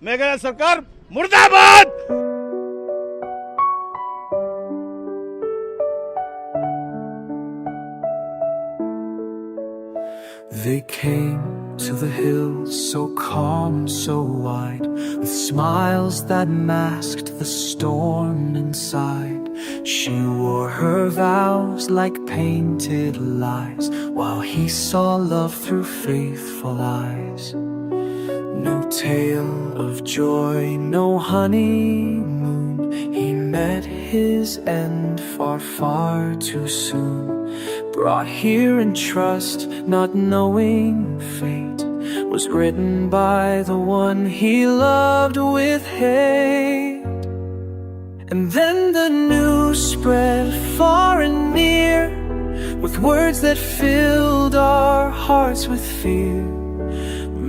मेघालय सरकार मुर्दाबाद। They came to the hills so calm, so wide, with smiles that masked the storm inside. She wore her vows like painted lies, while he saw love through faithful eyes. No tale of joy, no honeymoon. He met his end far, far too soon. Brought here in trust, not knowing fate was written by the one he loved with hate. And then the news spread far and near, with words that filled our hearts with fear.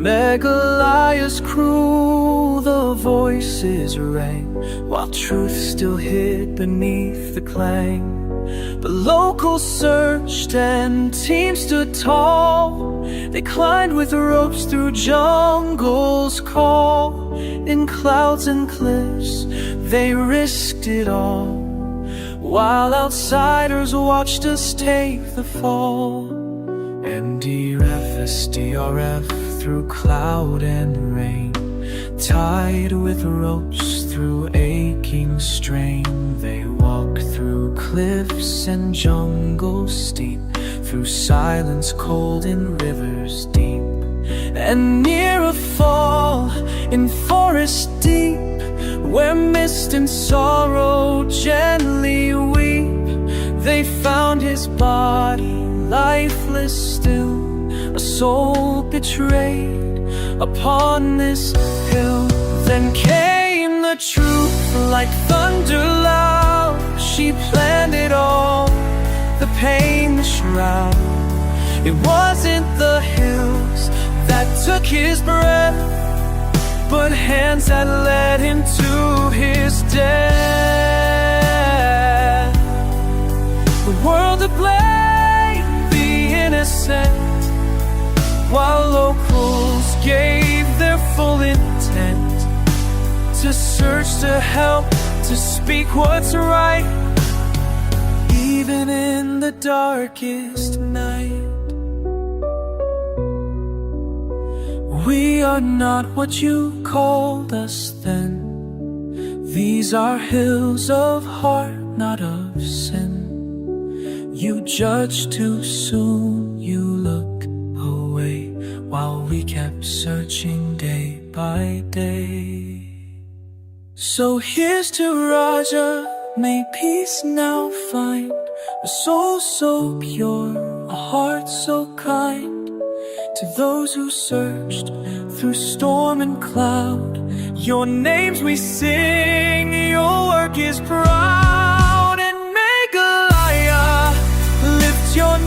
Meghalaya's crew, the voices rang, while truth still hid beneath the clang. But locals searched and teams stood tall. They climbed with ropes through jungle's call. In clouds and cliffs, they risked it all, while outsiders watched us take the fall. NDRF, SDRF, through cloud and rain, tied with ropes through aching strain. They walked through cliffs and jungles steep, through silence cold and rivers deep, and near a fall in forest deep, where mist and sorrow gently weep. They found his body lifeless still, a soul betrayed upon this hill. Then came the truth like thunder loud. She planned it all, the pain, the shroud. It wasn't the hills that took his breath, but hands that led him to his death. The world to blame, the innocent, while locals gave their full intent to search, to help, to speak what's right, even in the darkest night. We are not what you called us then. These are hills of heart, not of sin. You judge too soon, you look away, while we kept searching day by day. So here's to Raja, may peace now find a soul so pure, a heart so kind. To those who searched through storm and cloud, your names we sing, your work is proud. And Meghalaya, lift your